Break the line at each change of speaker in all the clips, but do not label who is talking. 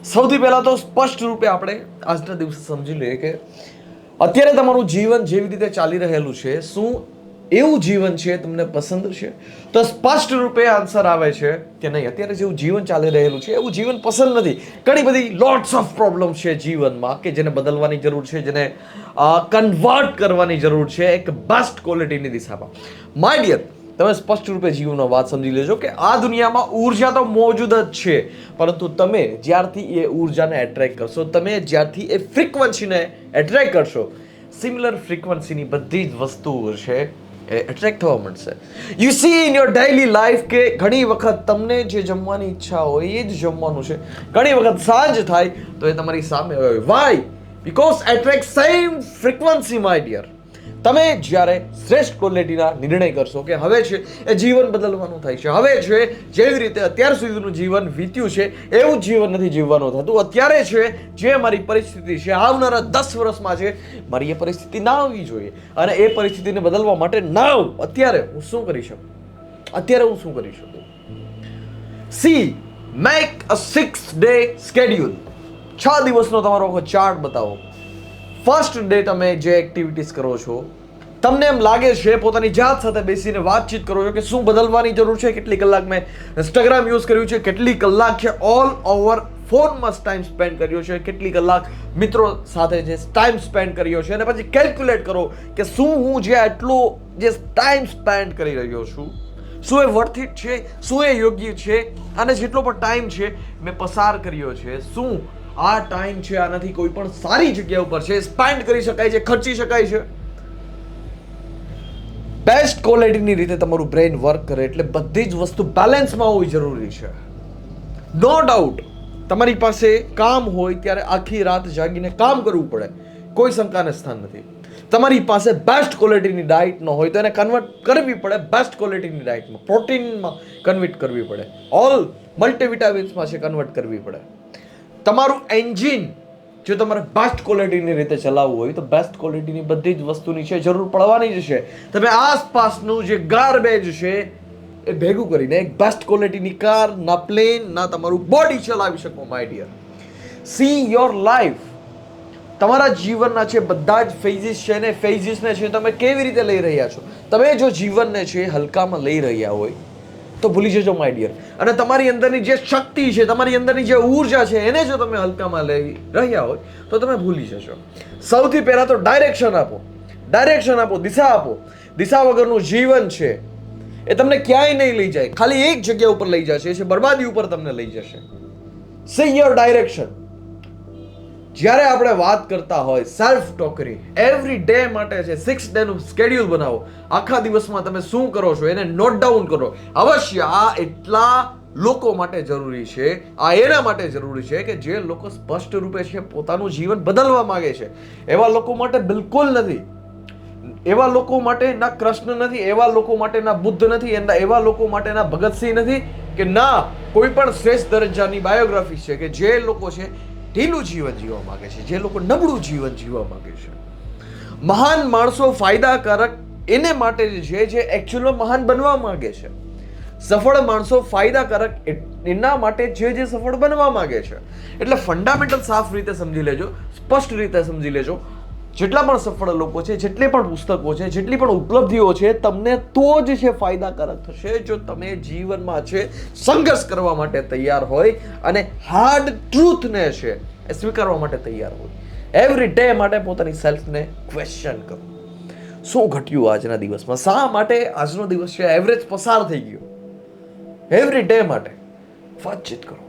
સૌથી પહેલા તો સ્પષ્ટ રૂપે આપણે આજના દિવસે સમજી લઈએ કે અત્યારે તમારું જીવન જેવી રીતે ચાલી રહેલું છે, શું એવું જીવન છે તમને પસંદ છે? તો સ્પષ્ટ રૂપે આન્સર આવે છે કે નહીં, અત્યારે જેવું જીવન ચાલી રહેલું છે એવું જીવન પસંદ નથી. ઘણી બધી લોટ્સ ઓફ પ્રોબ્લેમ છે જીવનમાં કે જેને બદલવાની જરૂર છે, જેને કન્વર્ટ કરવાની જરૂર છે એક બેસ્ટ ક્વોલિટીની દિશામાં. માય ડિયર, તમે સ્પષ્ટ રૂપે જીવનનો વાત સમજી લેજો કે આ દુનિયામાં ઉર્જા તો મોજૂદ જ છે, પરંતુ તમે જ્યારથી એ ઉર્જાને એટ્રેક્ટ કરશો, તમે જ્યારથી એ ફ્રીક્વન્સીને એટ્રેક્ટ કરશો, સિમિલર ફ્રીક્વન્સીની બધી જ વસ્તુઓ છે એ એટ્રેક્ટ થવા મળશે. You C in your daily life કે ઘણી વખત તમને જે જમવાની ઈચ્છા હોય એ જ જમવાનું છે, ઘણી વખત સાંજ થાય તો એ તમારી સામે હોય. Why? Because attract same frequency my dear. તમે જ્યારે શ્રેષ્ઠ ક્વોલિટીના નિર્ણય કરશો કે હવે છે એ જીવન બદલવાનું થાય છે, હવે છે જેવી રીતે અત્યાર સુધીનું જીવન વીત્યું છે એવું જીવન નથી જીવવાનું થતું, અત્યારે છે જે મારી પરિસ્થિતિ છે આવનારા 10 વર્ષમાં છે મારી એ પરિસ્થિતિ ના આવવી જોઈએ, અને એ પરિસ્થિતિને બદલવા માટે અત્યારે હું શું કરી શકું? C, make a 6-day schedule. 6 દિવસનો તમારો ચાર્ટ બતાવો. ફર્સ્ટ ડે તમે જે એક્ટિવિટીઝ કરો છો, તમને એમ લાગે છે પોતાની જાત સાથે બેસીને વાતચીત કરો છો કે શું બદલવાની જરૂર છે, કેટલી કલાક મેં ઇન્સ્ટાગ્રામ યુઝ કર્યું છે, કેટલી કલાક છે ઓલ ઓવર ફોનમાં ટાઈમ સ્પેન્ડ કર્યો છે, કેટલી કલાક મિત્રો સાથે જે ટાઈમ સ્પેન્ડ કર્યો છે, અને પછી કેલ્ક્યુલેટ કરો કે શું હું જે આટલો જે ટાઈમ સ્પેન્ડ કરી રહ્યો છું, શું એ વર્થ ઇટ છે, શું એ યોગ્ય છે, અને જેટલો પણ ટાઈમ છે મેં પસાર કર્યો છે, શું આ ટાઈમ છે આનાથી કોઈ પણ સારી જગ્યા ઉપર છે સ્પેન્ડ કરી શકાય છે, ખર્ચી શકાય છે. બેસ્ટ ક્વોલિટીની રીતે તમારું બ્રેઇન વર્ક કરે એટલે બધી જ વસ્તુ બેલેન્સમાં હોવી જરૂરી છે. નો ડાઉટ તમારી પાસે કામ હોય ત્યારે આખી રાત જાગીને કામ કરવું પડે, કોઈ શંકાને સ્થાન નથી. તમારી પાસે બેસ્ટ ક્વોલિટીની ડાયટ ન હોય તો એને કન્વર્ટ કરવી પડે બેસ્ટ ક્વોલિટીની ડાયટમાં, પ્રોટીનમાં કન્વર્ટ કરવી પડે, ઓલ મલ્ટીવિટામિન્સમાં છે કન્વર્ટ કરવી પડે. તમારું એન્જિન જો તમારે બેસ્ટ ક્વોલિટીની રીતે ચલાવવું હોય તો બેસ્ટ ક્વોલિટીની બધી જ વસ્તુની છે જરૂર પડવાની જ છે. તમે આસપાસનું જે ગાર્બેજ છે એ ભેગું કરીને એક બેસ્ટ ક્વોલિટીની કાર, ના પ્લેન, ના તમારું બોડી ચલાવી શકો my dear. See your life. તમારા જીવનના છે બધા જ ફેઝિસ છે ને ફેઝિસને છે તમે કેવી રીતે લઈ રહ્યા છો? તમે જો જીવનને છે હલકામાં લઈ રહ્યા હોય તો ભૂલી જજો માય ડિયર, અને તમારી અંદરની જે શક્તિ છે, તમારી અંદરની જે ઉર્જા છે એને જો તમે હલકામાં લઈ રહ્યા હોય તો તમે ભૂલી જશો. સૌથી પહેલા તો ડાયરેક્શન આપો, દિશા આપો. દિશા વગરનું જીવન છે એ તમને ક્યાંય નહીં લઈ જાય, ખાલી એક જગ્યા ઉપર લઈ જશે, એ બરબાદી ઉપર તમને લઈ જશે. C your direction. જ્યારે આપણે વાત કરતા હોય સેલ્ફ ટોકરી, એવરી ડે માટે છે 6 ડે નું સ્કેડ્યુલ બનાવો. આખા દિવસમાં તમે શું કરો છો એને નોટ ડાઉન કરો. અવશ્ય આ એટલા લોકો માટે જરૂરી છે, આ એના માટે જરૂરી છે કે જે લોકો સ્પષ્ટ રૂપે છે પોતાનું જીવન બદલવા માંગે છે. એવા લોકો માટે બિલકુલ નથી. એવા લોકો માટે ના કૃષ્ણ નથી, એવા લોકો માટે ના બુદ્ધ નથી, એવા લોકો માટે ના ભગતસિંહ નથી, કે ના કોઈ પણ શ્રેષ્ઠ દરજ્જાની બાયોગ્રાફી છે કે જે લોકો છે ઢીલું જીવન જીવવા માંગે છે, જે લોકો નબળું જીવન જીવવા માંગે છે. મહાન માણસો ફાયદાકારક એને માટે છે જે એકચ્યુઅલમાં મહાન બનવા માંગે છે. સફળ માણસો ફાયદાકારક એના માટે જે સફળ બનવા માંગે છે. એટલે ફંડામેન્ટલ સાફ રીતે સમજી લેજો, સ્પષ્ટ રીતે સમજી લેજો. જેટલા પણ સફળ લોકો છે, જેટલી પણ પુસ્તકો છે, જેટલી પણ ઉપલબ્ધિઓ છે, તમને તો જ છે ફાયદાકારક થશે જો તમે જીવનમાં છે સંઘર્ષ કરવા માટે તૈયાર હોય અને હાર્ડ ટ્રુથને છે એ સ્વીકારવા માટે તૈયાર હોય. એવરી ડે માટે પોતાની સેલ્ફને ક્વેશ્ચન કરો. શું ઘટ્યું આજના દિવસમાં? શા માટે આજનો દિવસ છે એવરેજ પસાર થઈ ગયો? એવરી ડે માટે વાતચીત કરો.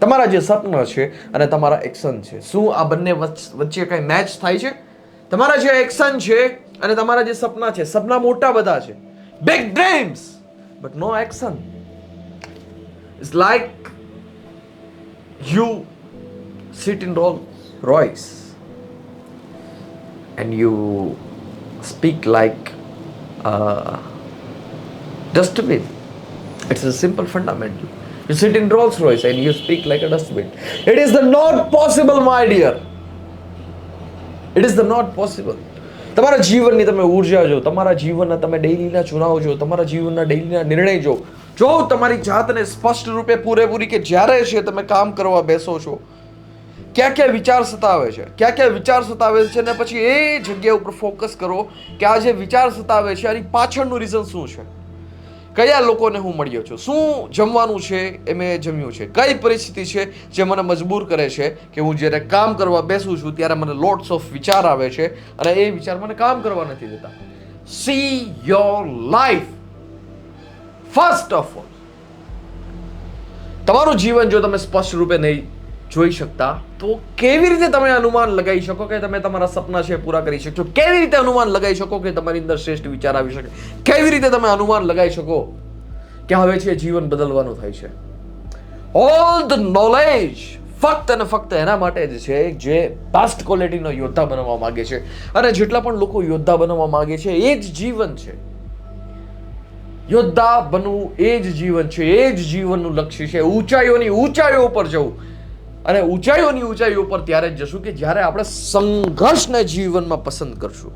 તમારા જે સપના છે અને તમારા એક્શન છે, શું આ બંને વચ્ચે કઈ મેચ થાય છે? તમારા જે એક્શન છે અને તમારા જે સપના છે, સપના મોટા બધા છે, big dreams, but no action. It's like you sit in Rolls Royce and you speak like a dustbin. It's a simple fundamental. You sit in Rolls Royce and you speak like a dustbin. It is the not possible, my dear. It is the not possible. તમારા જીવનની તમે ઉર્જા જો, તમારા જીવનના તમે ડેઈલીના ચુનાવ જો, તમારા જીવનના ડેઈલીના નિર્ણય જો, જો તમારી જાતને સ્પષ્ટ રૂપે પૂરેપૂરી કે જ્યારે છે તમે કામ કરવા બેસો છો, ક્યાં ક્યાં વિચાર સતાવે છે ને પછી એ જગ્યા ઉપર ફોકસ કરો કે આ જે વિચાર સતાવે છે આની પાછળનું રીઝન શું છે, કયા લોકોને હું મળ્યો છું, શું જમવાનું છે એ મેં જમ્યું છે, કઈ પરિસ્થિતિ છે જે મને મજબૂર કરે છે કે હું જ્યારે કામ કરવા બેસું છું ત્યારે મને લોટ્સ ઓફ વિચાર આવે છે અને એ વિચાર મને કામ કરવા નથી દેતા. C your life first of all. તમારું જીવન જો તમે સ્પષ્ટ રૂપે નહીં જોઈ શકતા તો કેવી રીતે તમે અનુમાન લગાવી શકો કે તમે તમારા સપના છે પૂરા કરી શકશો? કેવી રીતે અનુમાન લગાવી શકો કે તમારી અંદર શ્રેષ્ઠ વિચાર આવી શકે? કેવી રીતે તમે અનુમાન લગાવી શકો કે હવે છે જીવન બદલવાનું થાય છે? ઓલ ધ નોલેજ ફક્ત અને ફક્ત એના માટે જ છે જે બેસ્ટ ક્વોલિટીનો યોદ્ધા બનવા માંગે છે. અને જેટલા પણ લોકો યોદ્ધા બનવા માંગે છે એ જ જીવન છે. યોદ્ધા બનવું એ જ જીવન છે, એ જ જીવનનું લક્ષ્ય છે. ઊંચાઈઓની ઊંચાઈઓ પર જવું, અને ઊંચાઈઓની ઊંચાઈઓ પર ત્યારે જ જશું કે જ્યારે આપણે સંઘર્ષને જીવનમાં પસંદ કરશું.